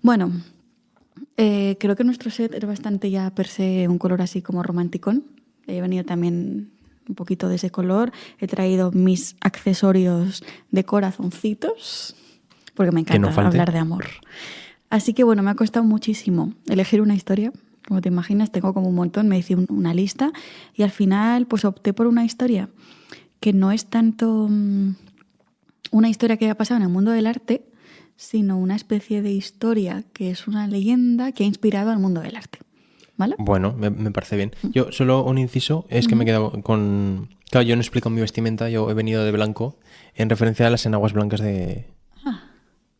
Bueno, creo que nuestro set es bastante ya per se un color así como romanticón. He venido también un poquito de ese color. He traído mis accesorios de corazoncitos, porque me Que no encanta falte. hablar de amor. Así que bueno, me ha costado muchísimo elegir una historia. Como te imaginas, tengo como un montón, me hice una lista y al final pues opté por una historia que no es tanto una historia que ha pasado en el mundo del arte, sino una especie de historia que es una leyenda que ha inspirado al mundo del arte. ¿Vale? Bueno, me parece bien. Yo solo un inciso es que me he quedado con... Claro, yo no explico mi vestimenta, yo he venido de blanco en referencia a las enaguas blancas de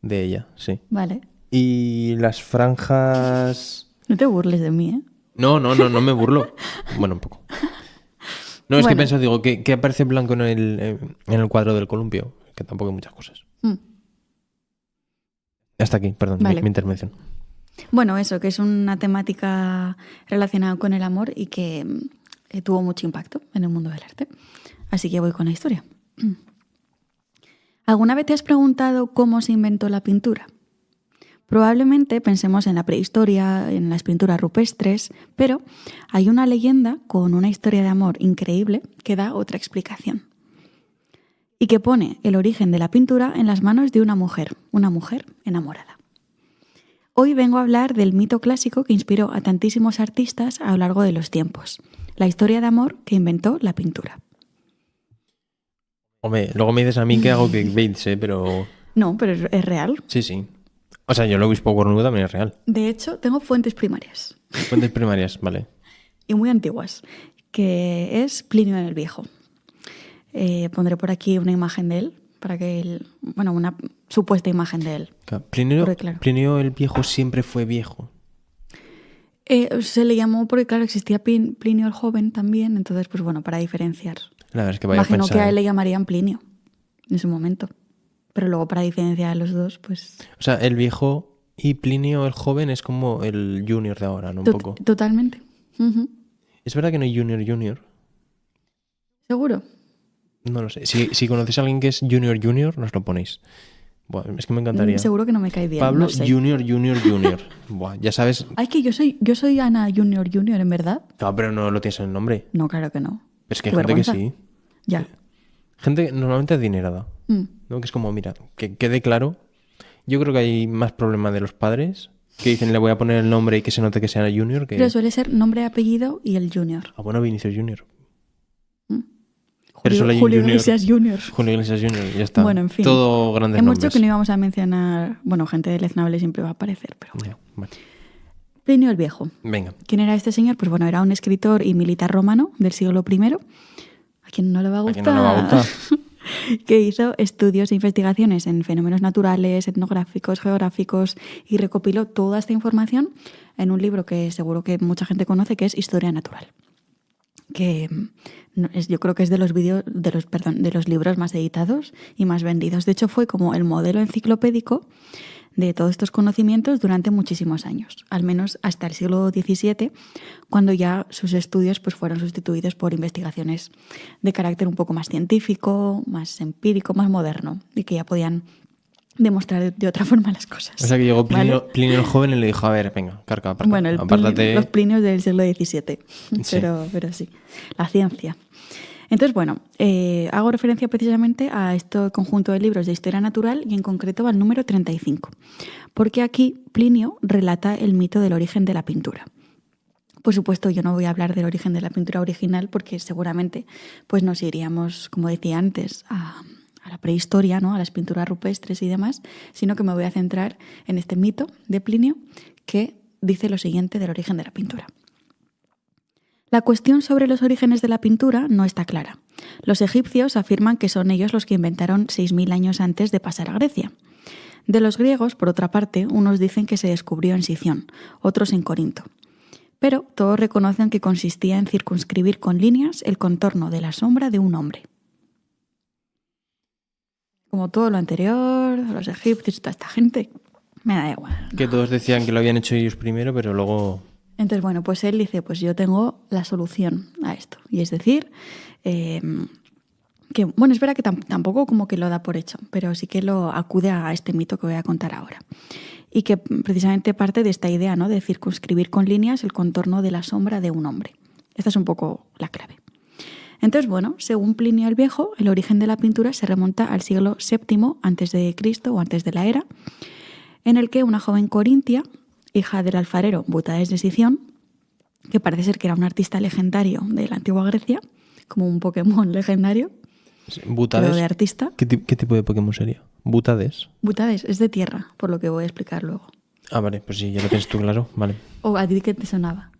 ella, sí. Vale. Y las franjas... No te burles de mí, ¿eh? No me burlo. Bueno, un poco. No, es que Bueno. pienso, digo, que aparece blanco en el cuadro del columpio, que tampoco hay muchas cosas. Mm. Hasta aquí, perdón, Vale. mi intervención. Bueno, eso, que es una temática relacionada con el amor y que tuvo mucho impacto en el mundo del arte. Así que voy con la historia. ¿Alguna vez te has preguntado cómo se inventó la pintura? Probablemente pensemos en la prehistoria, en las pinturas rupestres, pero hay una leyenda con una historia de amor increíble que da otra explicación. Y que pone el origen de la pintura en las manos de una mujer enamorada. Hoy vengo a hablar del mito clásico que inspiró a tantísimos artistas a lo largo de los tiempos, la historia de amor que inventó la pintura. Hombre, luego me dices a mí que hago clickbaits, pero... No, pero es real. Sí. O sea, yo lo obispo cornudo también es real. De hecho, tengo fuentes primarias. Fuentes primarias, vale. Y muy antiguas, que es Plinio el Viejo. Pondré por aquí una imagen de él, para que una supuesta imagen de él. Plinio el Viejo siempre fue viejo. Se le llamó porque, claro, existía Plinio el Joven también, entonces, pues bueno, para diferenciar. La verdad es que vaya Imagino ofensa, que a él le llamarían Plinio en su momento. Pero luego, para diferenciar a los dos, pues... O sea, el viejo y Plinio el Joven es como el junior de ahora, ¿no? Un poco. Totalmente. Uh-huh. ¿Es verdad que no hay junior? ¿Seguro? No lo sé. Si conocéis a alguien que es junior, nos lo ponéis. Buah, es que me encantaría. Seguro que no me cae bien. Pablo, no sé. junior. Buah, ya sabes. Ay, que yo soy Ana Junior, ¿en verdad? No, pero no lo tienes en el nombre. No, claro que no. Pero es que hay Qué gente vergüenza. que sí. Ya. Gente normalmente adinerada. ¿No? Que es como, mira, que quede claro. Yo creo que hay más problema de los padres que dicen le voy a poner el nombre y que se note que sea junior. Que... Pero suele ser nombre, apellido y el junior. Ah, bueno, Vinicius Junior. Julio Iglesias Junior. Julio Iglesias Junior, ya está. Bueno, en fin. Todo grandes Hemos nombres. dicho que no íbamos a mencionar... Bueno, gente deleznable siempre va a aparecer, pero bueno. Ya, vale. Plinio el Viejo. Venga. ¿Quién era este señor? Pues bueno, era un escritor y militar romano del siglo I. ¿A quién no le va a gustar? ¿A quién no le va a gustar? Que hizo estudios e investigaciones en fenómenos naturales, etnográficos, geográficos y recopiló toda esta información en un libro que seguro que mucha gente conoce, que es Historia Natural. Que yo creo que es de los libros más editados y más vendidos. De hecho, fue como el modelo enciclopédico de todos estos conocimientos durante muchísimos años, al menos hasta el siglo XVII, cuando ya sus estudios pues, fueron sustituidos por investigaciones de carácter un poco más científico, más empírico, más moderno, y que ya podían demostrar de otra forma las cosas. O sea que llegó Plinio, ¿vale? Plinio el Joven y le dijo, a ver, venga, carca, aparta, Bueno, apártate. los Plinios del siglo XVII, Sí. pero sí, la ciencia. Entonces, bueno, hago referencia precisamente a este conjunto de libros de historia natural y en concreto al número 35, porque aquí Plinio relata el mito del origen de la pintura. Por supuesto, yo no voy a hablar del origen de la pintura original porque seguramente pues, nos iríamos, como decía antes, a la prehistoria, ¿no? A las pinturas rupestres y demás, sino que me voy a centrar en este mito de Plinio que dice lo siguiente del origen de la pintura. La cuestión sobre los orígenes de la pintura no está clara. Los egipcios afirman que son ellos los que inventaron 6.000 años antes de pasar a Grecia. De los griegos, por otra parte, unos dicen que se descubrió en Sición, otros en Corinto. Pero todos reconocen que consistía en circunscribir con líneas el contorno de la sombra de un hombre. Como todo lo anterior, los egipcios y toda esta gente, me da igual. Que todos decían que lo habían hecho ellos primero, pero luego... Entonces, bueno, pues él dice, pues yo tengo la solución a esto. Y es decir, que, bueno, es verdad que tampoco como que lo da por hecho, pero sí que lo acude a este mito que voy a contar ahora. Y que precisamente parte de esta idea, ¿no?, de circunscribir con líneas el contorno de la sombra de un hombre. Esta es un poco la clave. Entonces, bueno, según Plinio el Viejo, el origen de la pintura se remonta al siglo VII a.C. o antes de la era, en el que una joven corintia, hija del alfarero Butades de Sición, que parece ser que era un artista legendario de la antigua Grecia, como un Pokémon legendario, Butades, pero de artista. ¿Qué tipo de Pokémon sería? Butades. Butades es de tierra, por lo que voy a explicar luego. Ah, vale, pues sí, ya lo tienes tú claro, vale. ¿O a ti qué te sonaba?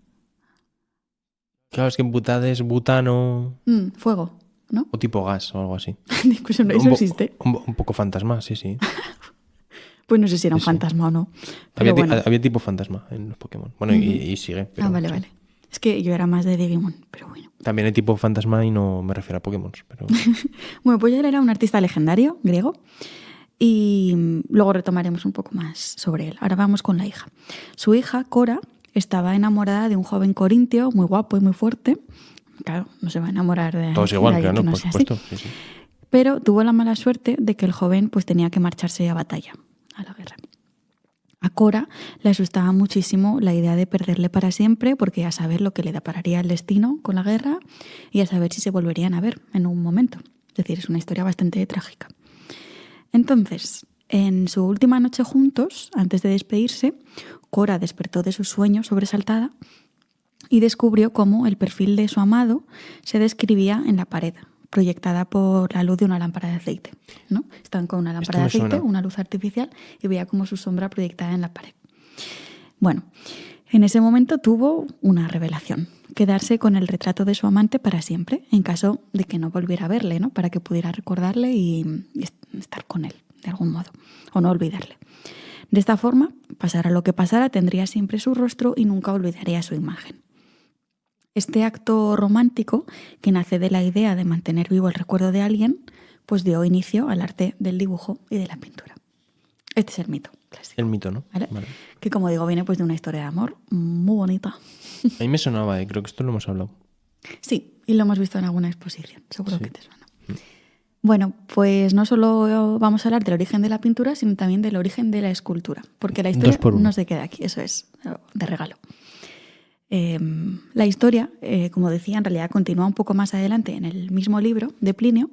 Claro, es que Butades, butano... Fuego, ¿no? O tipo gas o algo así. Pues eso existe. Un poco fantasma, sí. Pues no sé si era un Sí. fantasma o no. Pero Había tipo fantasma en los Pokémon. Bueno, y sigue. Pero, vale, sí. vale. Es que yo era más de Digimon, pero bueno. También hay tipo fantasma y no me refiero a Pokémon. Pero... Bueno, pues él era un artista legendario, griego, y luego retomaremos un poco más sobre él. Ahora vamos con la hija. Su hija, Cora, estaba enamorada de un joven corintio muy guapo y muy fuerte. Claro, no se va a enamorar de Todos igual, alguien claro, que no por sea supuesto. así. Sí. Pero tuvo la mala suerte de que el joven pues tenía que marcharse a batalla, a la guerra. A Cora le asustaba muchísimo la idea de perderle para siempre, porque a saber lo que le depararía el destino con la guerra y a saber si se volverían a ver en un momento. Es decir, es una historia bastante trágica. Entonces, en su última noche juntos, antes de despedirse, Cora despertó de su sueño sobresaltada y descubrió cómo el perfil de su amado se describía en la pared, proyectada por la luz de una lámpara de aceite, ¿no? Estaban con una lámpara de Esto me aceite, suena. una luz artificial, y veía como su sombra proyectada en la pared. Bueno, en ese momento tuvo una revelación: quedarse con el retrato de su amante para siempre, en caso de que no volviera a verle, ¿no?, para que pudiera recordarle y estar con él, de algún modo, o no olvidarle. De esta forma, pasara lo que pasara, tendría siempre su rostro y nunca olvidaría su imagen. Este acto romántico, que nace de la idea de mantener vivo el recuerdo de alguien, pues dio inicio al arte del dibujo y de la pintura. Este es el mito clásico. El mito, ¿no? ¿Vale? Vale. Que, como digo, viene pues de una historia de amor muy bonita. A mí me sonaba, creo que esto lo hemos hablado. Sí, y lo hemos visto en alguna exposición, seguro Sí. que te suena. Bueno, pues no solo vamos a hablar del origen de la pintura, sino también del origen de la escultura, porque la historia 2 por 1. no se queda aquí, eso es de regalo. La historia, como decía, en realidad continúa un poco más adelante en el mismo libro de Plinio,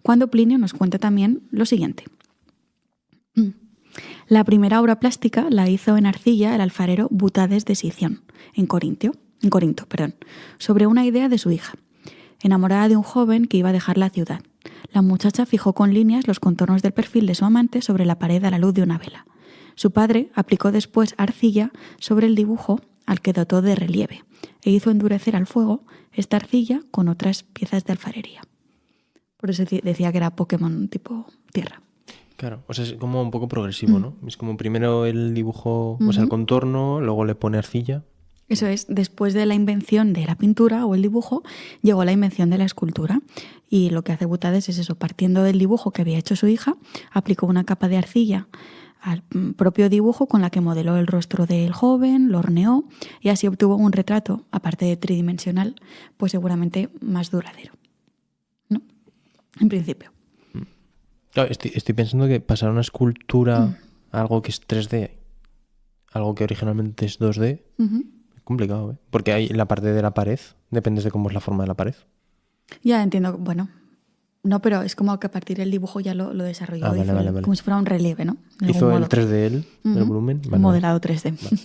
cuando Plinio nos cuenta también lo siguiente. La primera obra plástica la hizo en arcilla el alfarero Butades de Sición, en Corinto, sobre una idea de su hija. Enamorada de un joven que iba a dejar la ciudad, la muchacha fijó con líneas los contornos del perfil de su amante sobre la pared a la luz de una vela. Su padre aplicó después arcilla sobre el dibujo, al que dotó de relieve, e hizo endurecer al fuego esta arcilla con otras piezas de alfarería. Por eso decía que era Pokémon tipo tierra. Claro, o sea, es como un poco progresivo, ¿no? Es como primero el dibujo, o sea, el contorno, luego le pone arcilla. Eso es, después de la invención de la pintura o el dibujo, llegó la invención de la escultura. Y lo que hace Butades es eso: partiendo del dibujo que había hecho su hija, aplicó una capa de arcilla al propio dibujo con la que modeló el rostro del joven, lo horneó y así obtuvo un retrato, aparte de tridimensional, pues seguramente más duradero, ¿no? En principio. Claro, estoy pensando que pasar una escultura a algo que es 3D, algo que originalmente es 2D, es complicado, ¿eh? Porque hay la parte de la pared, depende de cómo es la forma de la pared. Ya entiendo, bueno, no, pero es como que a partir del dibujo ya lo desarrolló, Ah, vale. como si fuera un relieve, ¿no? De Hizo algún el modo. 3D él, el volumen. Vale, Modelado 3D. Vale.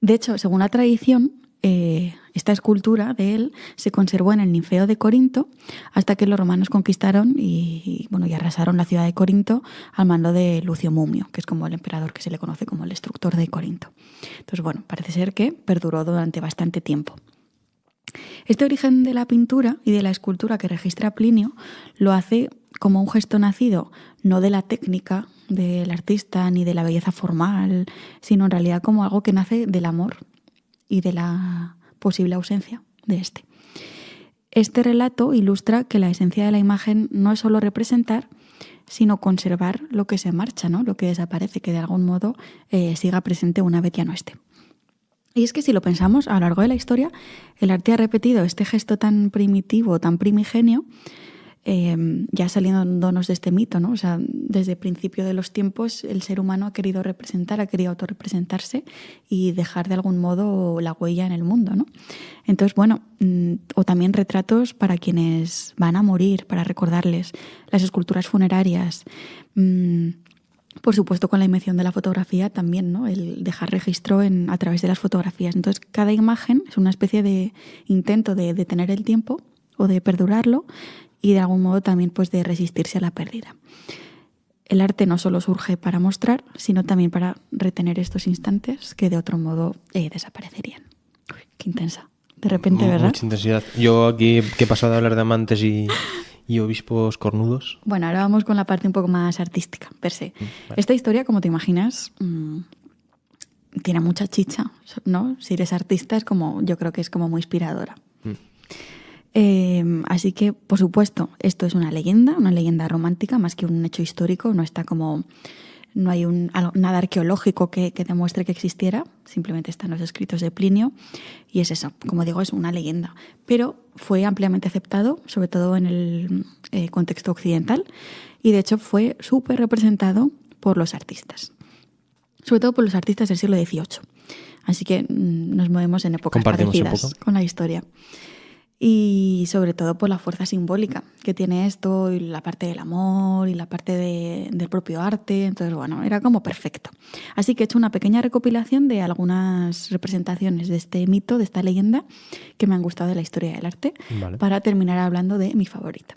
De hecho, según la tradición, esta escultura de él se conservó en el Ninfeo de Corinto hasta que los romanos conquistaron y arrasaron la ciudad de Corinto al mando de Lucio Mumio, que es como el emperador que se le conoce como el destructor de Corinto. Entonces, bueno, parece ser que perduró durante bastante tiempo. Este origen de la pintura y de la escultura que registra Plinio lo hace como un gesto nacido no de la técnica del artista ni de la belleza formal, sino en realidad como algo que nace del amor y de la posible ausencia de este. Este relato ilustra que la esencia de la imagen no es solo representar, sino conservar lo que se marcha, ¿no? Lo que desaparece, que de algún modo siga presente una vez ya no esté. Y es que si lo pensamos, a lo largo de la historia, el arte ha repetido este gesto tan primitivo, tan primigenio, ya saliéndonos de este mito, ¿no? O sea, desde el principio de los tiempos el ser humano ha querido representar, ha querido autorrepresentarse y dejar de algún modo la huella en el mundo, ¿no? Entonces, bueno, o también retratos para quienes van a morir, para recordarles, las esculturas funerarias, por supuesto con la invención de la fotografía también, ¿no? El dejar registro a través de las fotografías. Entonces, cada imagen es una especie de intento de detener el tiempo o de perdurarlo y de algún modo también pues de resistirse a la pérdida. El arte no solo surge para mostrar, sino también para retener estos instantes que de otro modo desaparecerían. Uy, qué intensa. De repente, ¿verdad? Mucha intensidad. Yo aquí que he pasado de hablar de amantes y obispos cornudos. Bueno, ahora vamos con la parte un poco más artística, per se. Vale. Esta historia, como te imaginas, tiene mucha chicha, ¿no? Si eres artista, yo creo que es como muy inspiradora. Así que, por supuesto, esto es una leyenda romántica, más que un hecho histórico. No hay nada arqueológico que demuestre que existiera, simplemente están los escritos de Plinio y es eso, como digo, es una leyenda. Pero fue ampliamente aceptado, sobre todo en el contexto occidental, y de hecho fue súper representado por los artistas, sobre todo por los artistas del siglo XVIII. Así que nos movemos en épocas parecidas con la historia. Y sobre todo por la fuerza simbólica que tiene esto, y la parte del amor y la parte del propio arte. Entonces, bueno, era como perfecto. Así que he hecho una pequeña recopilación de algunas representaciones de este mito, de esta leyenda, que me han gustado de la historia del arte, vale, para terminar hablando de mi favorita.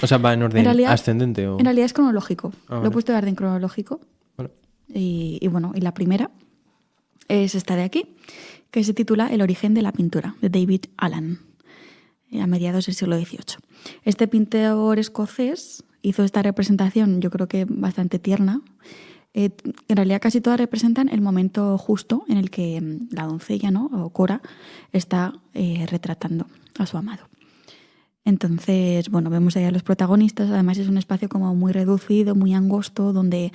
O sea, ¿va en orden ascendente? ¿O? En realidad es cronológico. Vale. Lo he puesto en orden cronológico. Vale. Y la primera es esta de aquí, que se titula El origen de la pintura, de David Allan, a mediados del siglo XVIII. Este pintor escocés hizo esta representación, yo creo que bastante tierna. En realidad casi todas representan el momento justo en el que la doncella, ¿no?, o Cora, está retratando a su amado. Entonces, bueno, vemos ahí a los protagonistas. Además es un espacio como muy reducido, muy angosto, donde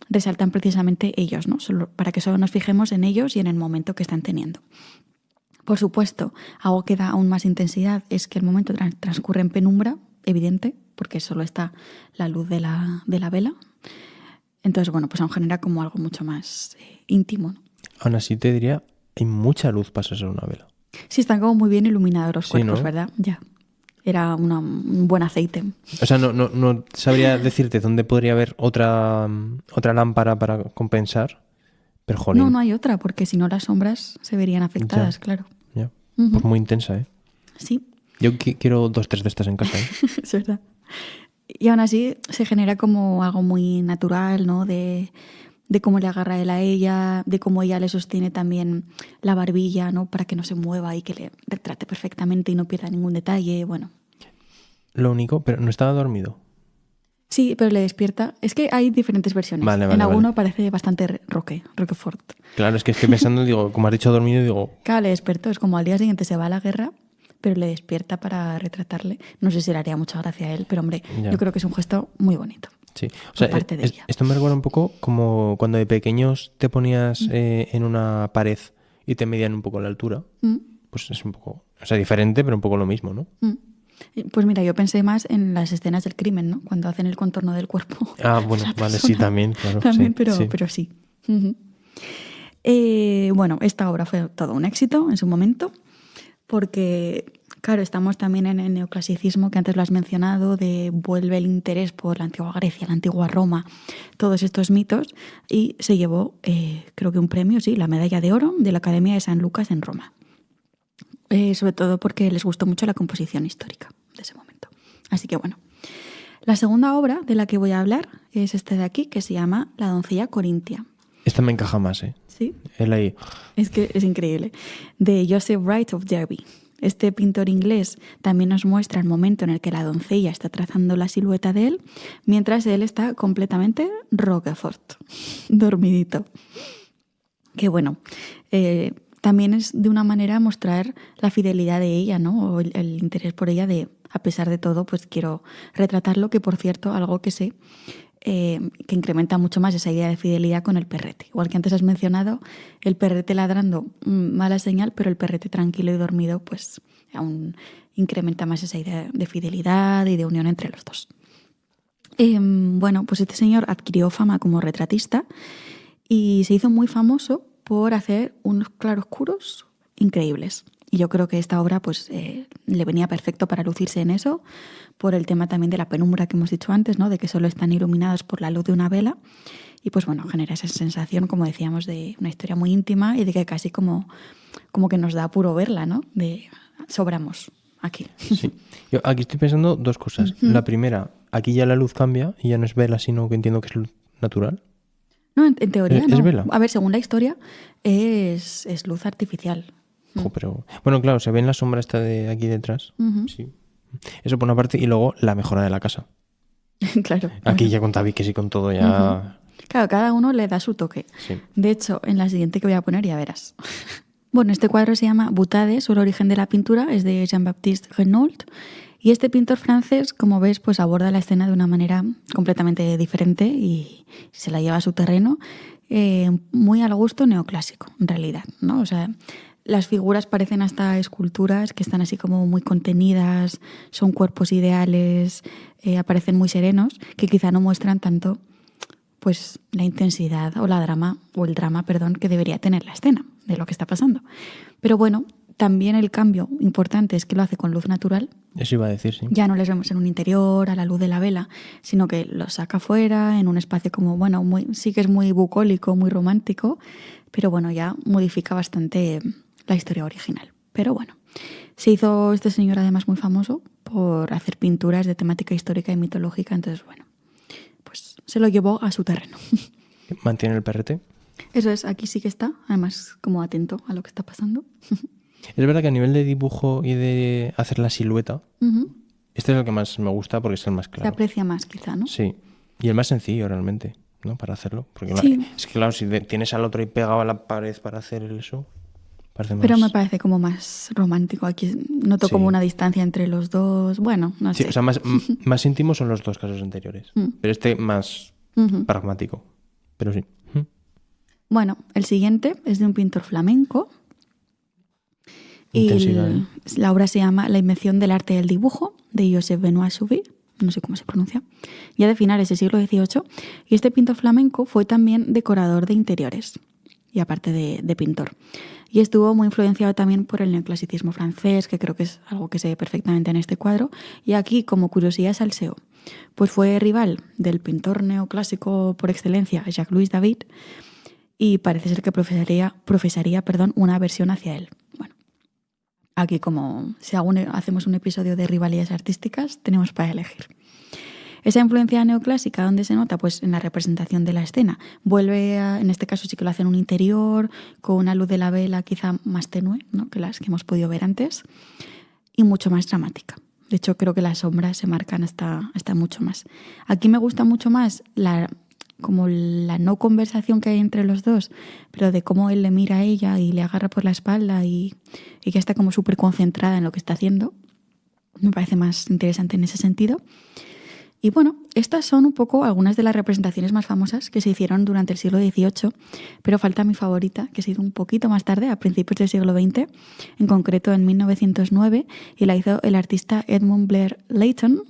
resaltan precisamente ellos, ¿no? Para que solo nos fijemos en ellos y en el momento que están teniendo. Por supuesto, algo que da aún más intensidad es que el momento transcurre en penumbra, evidente, porque solo está la luz de la vela. Entonces, bueno, pues aún genera como algo mucho más íntimo, ¿no? Aún así te diría, hay mucha luz para ser una vela. Sí, están como muy bien iluminados los cuerpos, ¿no? ¿verdad? Ya. Era un buen aceite. O sea, no sabría decirte dónde podría haber otra lámpara para compensar, pero jolín. No hay otra, porque si no las sombras se verían afectadas, claro. Ya. Pues muy intensa, ¿eh? Sí. Yo quiero 2, 3 de estas en casa, ¿eh? Es verdad. Y aún así se genera como algo muy natural, ¿no? De cómo le agarra él a ella, de cómo ella le sostiene también la barbilla, ¿no?, para que no se mueva y que le retrate perfectamente y no pierda ningún detalle, bueno. Lo único, pero no estaba dormido. Sí, pero le despierta. Es que hay diferentes versiones. Vale, en alguno parece bastante Roquefort. Claro, es que estoy pensando, digo, como has dicho dormido, digo... Claro, le despertó. Es como al día siguiente se va a la guerra, pero le despierta para retratarle. No sé si le haría mucha gracia a él, pero hombre, yo creo que es un gesto muy bonito. Sí, o sea, esto me recuerda un poco como cuando de pequeños te ponías en una pared y te medían un poco la altura. Pues es un poco, o sea, diferente, pero un poco lo mismo, ¿no? Pues mira, yo pensé más en las escenas del crimen, ¿no? Cuando hacen el contorno del cuerpo. Ah, bueno, vale, sí, también, claro. También, sí, pero sí. Bueno, esta obra fue todo un éxito en su momento, porque... Claro, estamos también en el neoclasicismo, que antes lo has mencionado, vuelve el interés por la antigua Grecia, la antigua Roma, todos estos mitos, y se llevó, creo que un premio, sí, la medalla de oro de la Academia de San Lucas en Roma. Sobre todo porque les gustó mucho la composición histórica de ese momento. Así que bueno. La segunda obra de la que voy a hablar es esta de aquí, que se llama La doncella corintia. Esta me encaja más, ¿eh? Sí. Él ahí. Es que es increíble. De Joseph Wright of Derby. Este pintor inglés también nos muestra el momento en el que la doncella está trazando la silueta de él, mientras él está completamente Roquefort, dormidito. Que bueno, también es de una manera mostrar la fidelidad de ella, ¿no? O el interés por ella de, a pesar de todo, pues quiero retratarlo, que por cierto, algo que sé, que incrementa mucho más esa idea de fidelidad con el perrete. Igual que antes has mencionado, el perrete ladrando, mala señal, pero el perrete tranquilo y dormido, pues aún incrementa más esa idea de fidelidad y de unión entre los dos. Bueno, pues este señor adquirió fama como retratista y se hizo muy famoso por hacer unos claroscuros increíbles. Y yo creo que esta obra pues, le venía perfecto para lucirse en eso, por el tema también de la penumbra que hemos dicho antes, ¿no? De que solo están iluminados por la luz de una vela. Y pues bueno, genera esa sensación, como decíamos, de una historia muy íntima y de que casi como que nos da apuro verla, ¿no? De sobramos aquí. Sí. Yo aquí estoy pensando dos cosas. La primera, aquí ya la luz cambia y ya no es vela, sino que entiendo que es luz natural. No, en teoría no. ¿Es vela? A ver, según la historia, es luz artificial. Pero bueno, claro, se ve en la sombra esta de aquí detrás. Sí. Eso por una parte. Y luego la mejora de la casa. Claro. Aquí ya con tabiques y con todo ya... Claro, cada uno le da su toque. Sí. De hecho, en la siguiente que voy a poner ya verás. Bueno, este cuadro se llama Boutade, sobre el origen de la pintura, es de Jean-Baptiste Renault. Y este pintor francés, como ves, pues aborda la escena de una manera completamente diferente y se la lleva a su terreno, muy al gusto neoclásico, en realidad, ¿no? O sea, las figuras parecen hasta esculturas que están así como muy contenidas, son cuerpos ideales, aparecen muy serenos, que quizá no muestran tanto pues la intensidad o el drama, que debería tener la escena de lo que está pasando. Pero bueno, también el cambio importante es que lo hace con luz natural. Eso iba a decir, sí. Ya no les vemos en un interior, a la luz de la vela, sino que los saca fuera, en un espacio como, bueno, sí que es muy bucólico, muy romántico, pero bueno, ya modifica bastante la historia original. Pero bueno, se hizo este señor además muy famoso por hacer pinturas de temática histórica y mitológica, entonces bueno, pues se lo llevó a su terreno. ¿Mantiene el perrete? Eso es, aquí sí que está, además como atento a lo que está pasando. Es verdad que a nivel de dibujo y de hacer la silueta, este es el que más me gusta porque es el más claro. Se aprecia más quizá, ¿no? Sí, y el más sencillo realmente, ¿no? Para hacerlo. Porque sí. Es que claro, si tienes al otro ahí pegado a la pared para hacer eso, parece más... Pero me parece como más romántico. Aquí noto como una distancia entre los dos. Bueno, no sé. O sea, más íntimos son los dos casos anteriores. Pero este más pragmático. Pero sí. Bueno, el siguiente es de un pintor flamenco. Intensidad, y la obra se llama La invención del arte del dibujo, de Joseph Benoit Souby, no sé cómo se pronuncia, ya de finales del siglo XVIII. Y este pintor flamenco fue también decorador de interiores, y aparte de pintor. Y estuvo muy influenciado también por el neoclasicismo francés, que creo que es algo que se ve perfectamente en este cuadro. Y aquí, como curiosidad, salseo. Pues fue rival del pintor neoclásico por excelencia, Jacques-Louis David, y parece ser que profesaría una aversión hacia él. Bueno, aquí como si hacemos un episodio de rivalidades artísticas, tenemos para elegir. Esa influencia neoclásica, ¿dónde se nota? Pues en la representación de la escena. Vuelve en este caso sí que lo hace en un interior, con una luz de la vela quizá más tenue, ¿no? Que las que hemos podido ver antes, y mucho más dramática. De hecho, creo que las sombras se marcan hasta mucho más. Aquí me gusta mucho más como la no conversación que hay entre los dos, pero de cómo él le mira a ella y le agarra por la espalda y que está como súper concentrada en lo que está haciendo. Me parece más interesante en ese sentido. Y bueno, estas son un poco algunas de las representaciones más famosas que se hicieron durante el siglo XVIII, pero falta mi favorita, que se hizo un poquito más tarde, a principios del siglo XX, en concreto en 1909, y la hizo el artista Edmund Blair Leighton,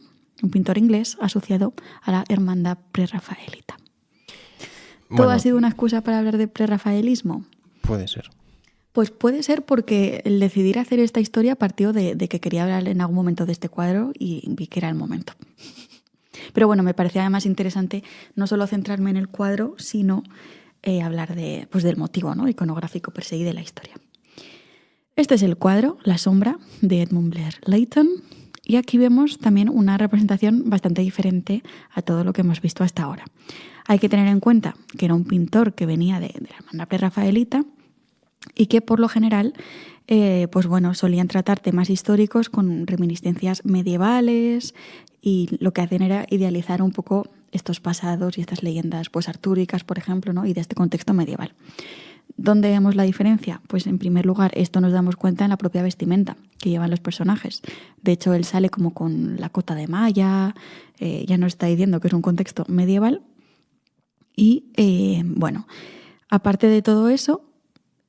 un pintor inglés asociado a la hermandad prerrafaelita. ¿Todo ha sido una excusa para hablar de prerrafaelismo? Puede ser. Pues puede ser porque el decidir hacer esta historia partió de que quería hablar en algún momento de este cuadro y vi que era el momento. Pero bueno, me parecía además interesante no solo centrarme en el cuadro, sino hablar del motivo, ¿no? Iconográfico per se y de la historia. Este es el cuadro, La sombra, de Edmund Blair Leighton. Y aquí vemos también una representación bastante diferente a todo lo que hemos visto hasta ahora. Hay que tener en cuenta que era un pintor que venía de la hermandad prerrafaelita y que por lo general solían tratar temas históricos con reminiscencias medievales, y lo que hacen era idealizar un poco estos pasados y estas leyendas pues artúricas, por ejemplo, ¿no? Y de este contexto medieval. ¿Dónde vemos la diferencia? Pues en primer lugar, esto nos damos cuenta en la propia vestimenta que llevan los personajes. De hecho, él sale como con la cota de malla, ya nos está diciendo que es un contexto medieval. Y bueno, aparte de todo eso,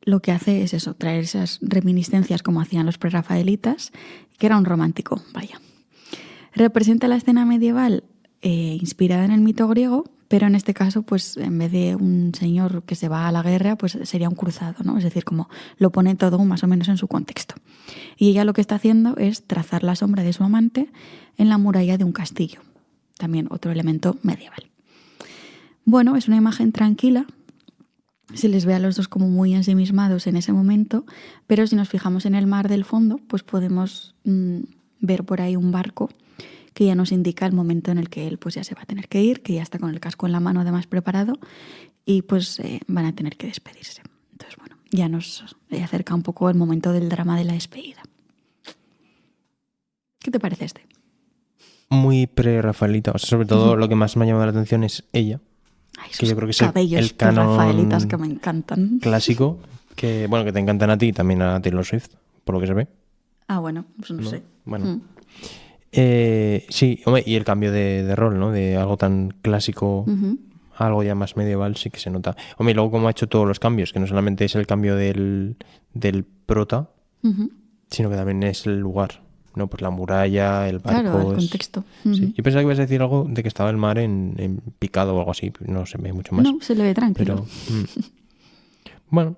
lo que hace es eso, traer esas reminiscencias como hacían los prerrafaelitas, que era un romántico, vaya. Representa la escena medieval inspirada en el mito griego, pero en este caso, pues en vez de un señor que se va a la guerra, pues sería un cruzado, ¿no? Es decir, como lo pone todo más o menos en su contexto. Y ella lo que está haciendo es trazar la sombra de su amante en la muralla de un castillo. También otro elemento medieval. Bueno, es una imagen tranquila. Se les ve a los dos como muy ensimismados en ese momento, pero si nos fijamos en el mar del fondo, pues podemos ver por ahí un barco que ya nos indica el momento en el que él pues ya se va a tener que ir, que ya está con el casco en la mano además preparado y pues van a tener que despedirse. Entonces, bueno, ya nos acerca un poco el momento del drama de la despedida. ¿Qué te parece este? Muy pre-rafaelita, o sea, sobre todo lo que más me ha llamado la atención es ella. Ay, que yo creo que es cabellos el canon rafaelitas que me encantan. clásico, que bueno, que te encantan a ti y también a Taylor Swift, por lo que se ve. Ah, bueno, pues no sé. Bueno. Sí, hombre, y el cambio de rol, ¿no? De algo tan clásico a algo ya más medieval sí que se nota. Hombre, y luego como ha hecho todos los cambios, que no solamente es el cambio del prota, sino que también es el lugar, ¿no? Pues la muralla, el barco. Claro, el contexto. Sí. Yo pensaba que ibas a decir algo de que estaba el mar en picado o algo así, no se ve mucho más. No, se le ve tranquilo. Pero, bueno.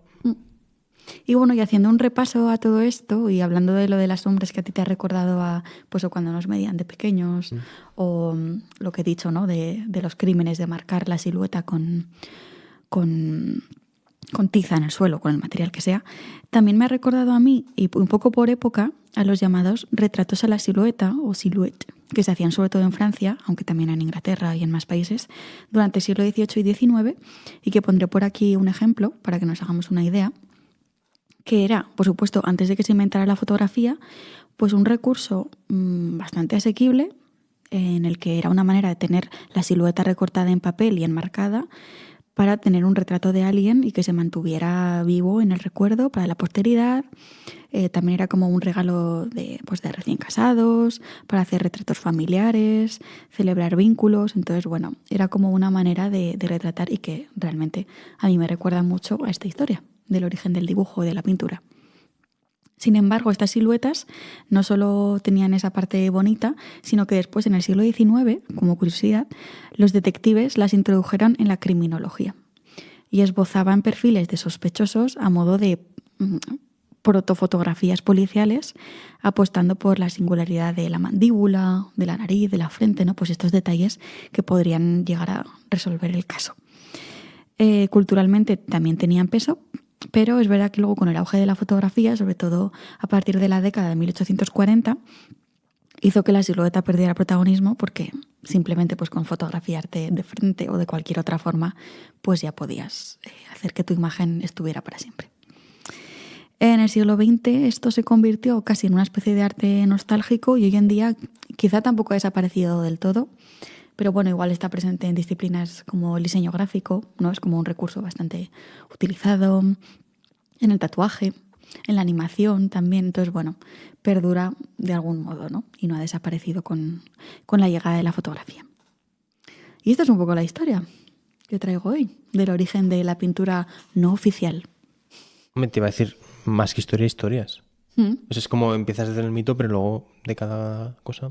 Y bueno, y haciendo un repaso a todo esto y hablando de lo de las sombras que a ti te ha recordado a pues o cuando nos medían de pequeños o lo que he dicho, ¿no? De los crímenes de marcar la silueta con tiza en el suelo, con el material que sea, también me ha recordado a mí, y un poco por época, a los llamados retratos a la silueta o silhouette, que se hacían sobre todo en Francia, aunque también en Inglaterra y en más países, durante el siglo XVIII y XIX, y que pondré por aquí un ejemplo para que nos hagamos una idea, que era, por supuesto, antes de que se inventara la fotografía, pues un recurso bastante asequible, en el que era una manera de tener la silueta recortada en papel y enmarcada para tener un retrato de alguien y que se mantuviera vivo en el recuerdo para la posteridad. También era como un regalo de recién casados, para hacer retratos familiares, celebrar vínculos. Entonces, bueno, era como una manera de retratar y que realmente a mí me recuerda mucho a esta historia del origen del dibujo y de la pintura. Sin embargo, estas siluetas no solo tenían esa parte bonita, sino que después, en el siglo XIX, como curiosidad, los detectives las introdujeron en la criminología y esbozaban perfiles de sospechosos a modo de protofotografías policiales, apostando por la singularidad de la mandíbula, de la nariz, de la frente, ¿no? Pues estos detalles que podrían llegar a resolver el caso. Culturalmente también tenían peso, pero es verdad que luego con el auge de la fotografía, sobre todo a partir de la década de 1840, hizo que la silueta perdiera protagonismo porque simplemente pues con fotografiarte de frente o de cualquier otra forma pues ya podías hacer que tu imagen estuviera para siempre. En el siglo XX esto se convirtió casi en una especie de arte nostálgico y hoy en día quizá tampoco ha desaparecido del todo, pero bueno, igual está presente en disciplinas como el diseño gráfico, ¿no? Es como un recurso bastante utilizado, en el tatuaje, en la animación también. Entonces, bueno, perdura de algún modo, ¿no? Y no ha desaparecido con la llegada de la fotografía. Y esta es un poco la historia que traigo hoy, del origen de la pintura no oficial. Me te iba a decir, más que historia, historias. Pues es como empiezas desde el mito, pero luego de cada cosa.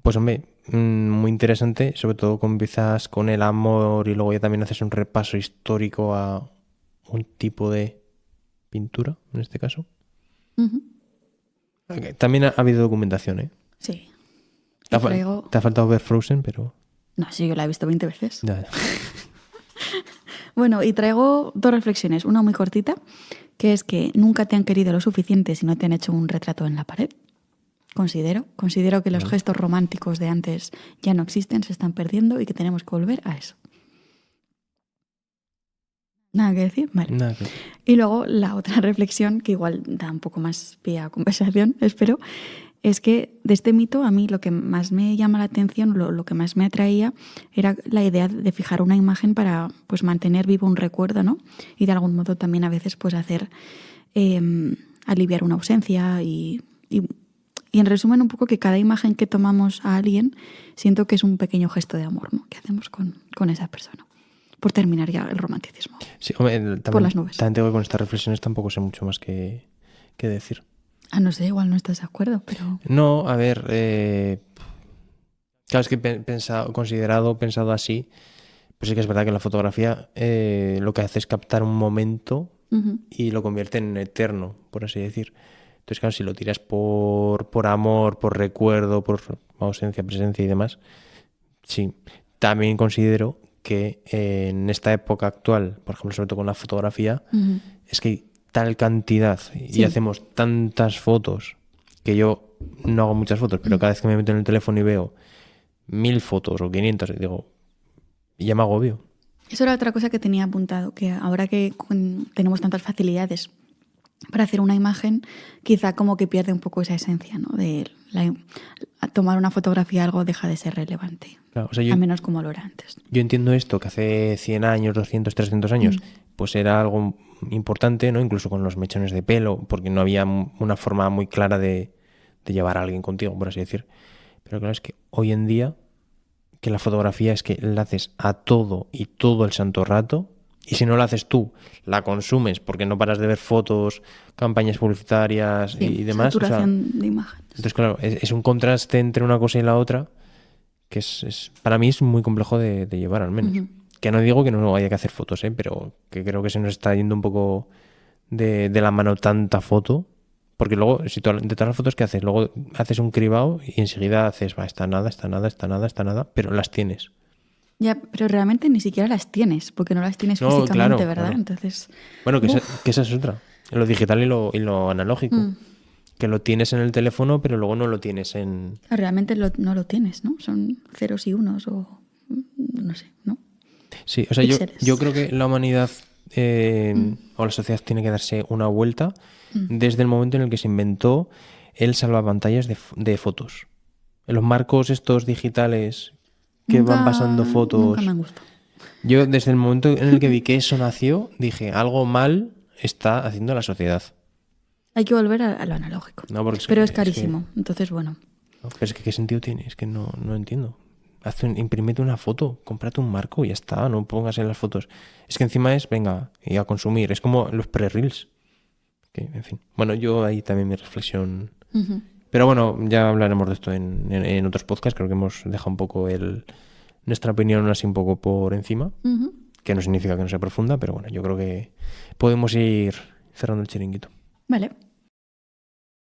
Pues hombre, muy interesante, sobre todo cuando empiezas con el amor y luego ya también haces un repaso histórico a un tipo de pintura, en este caso. También ha habido documentación, ¿eh? Sí. Te ha faltado ver Frozen, pero... No, sí, yo la he visto 20 veces. Ya. Bueno, y traigo dos reflexiones. Una muy cortita, que es que nunca te han querido lo suficiente si no te han hecho un retrato en la pared. Considero que los gestos románticos de antes ya no existen, se están perdiendo y que tenemos que volver a eso. ¿Nada que decir? Vale. Nada que decir. Y luego la otra reflexión, que igual da un poco más pie a conversación, espero, es que de este mito a mí lo que más me llama la atención, lo que más me atraía, era la idea de fijar una imagen para pues mantener vivo un recuerdo, ¿no? Y de algún modo también a veces pues hacer aliviar una ausencia y en resumen un poco que cada imagen que tomamos a alguien siento que es un pequeño gesto de amor, ¿no? Que hacemos con esa persona. Por terminar ya el romanticismo. Sí, hombre, por las nubes. También tengo que con estas reflexiones tampoco sé mucho más que decir. No sé, igual no estás de acuerdo, pero... No, a ver, claro, es que pensado así, pues sí que es verdad que la fotografía lo que hace es captar un momento y lo convierte en eterno, por así decir. Entonces, claro, si lo tiras por amor, por recuerdo, por ausencia, presencia y demás, sí. También considero que en esta época actual, por ejemplo, sobre todo con la fotografía, es que hay tal cantidad y hacemos tantas fotos que yo no hago muchas fotos, pero cada vez que me meto en el teléfono y veo 1000 fotos o 500, digo, ya me agobio. Eso era otra cosa que tenía apuntado, que ahora que tenemos tantas facilidades para hacer una imagen, quizá como que pierde un poco esa esencia, ¿no? De tomar una fotografía algo deja de ser relevante, claro, o sea, a menos como lo era antes. Yo entiendo esto, que hace 100 años, 200, 300 años, pues era algo importante, ¿no? Incluso con los mechones de pelo, porque no había una forma muy clara de llevar a alguien contigo, por así decir. Pero claro, es que hoy en día, que la fotografía es que la haces a todo y todo el santo rato, y si no la haces tú, la consumes porque no paras de ver fotos, campañas publicitarias y demás. Saturación de imágenes. Entonces, claro, es un contraste entre una cosa y la otra que para mí es muy complejo de llevar, al menos. Que no digo que no haya que hacer fotos, pero que creo que se nos está yendo un poco de la mano tanta foto. Porque luego, si de todas las fotos que haces, luego haces un cribado y enseguida haces, está nada, pero las tienes. Ya, pero realmente ni siquiera las tienes, porque no las tienes físicamente, claro, ¿verdad? Claro. Entonces... Bueno, que esa es otra. Lo digital y lo analógico. Que lo tienes en el teléfono, pero luego no lo tienes en... Realmente no lo tienes, ¿no? Son ceros y unos o... no sé, ¿no? Sí, o sea, yo creo que la humanidad o la sociedad tiene que darse una vuelta desde el momento en el que se inventó el salvapantallas de fotos. En los marcos estos digitales que van pasando fotos... Nunca me han gustado. Yo desde el momento en el que vi que eso nació, dije, algo mal está haciendo la sociedad. Hay que volver a lo analógico. No, pero es carísimo, entonces bueno. No, pero es que ¿qué sentido tiene? Es que no entiendo. Imprímete una foto, cómprate un marco y ya está, no pongas en las fotos. Es que encima es, venga, y a consumir. Es como los pre-reels. En fin. Bueno, yo ahí también mi reflexión. Pero bueno, ya hablaremos de esto en otros podcasts. Creo que hemos dejado un poco nuestra opinión así un poco por encima. Que no significa que no sea profunda, pero bueno, yo creo que podemos ir cerrando el chiringuito. Vale.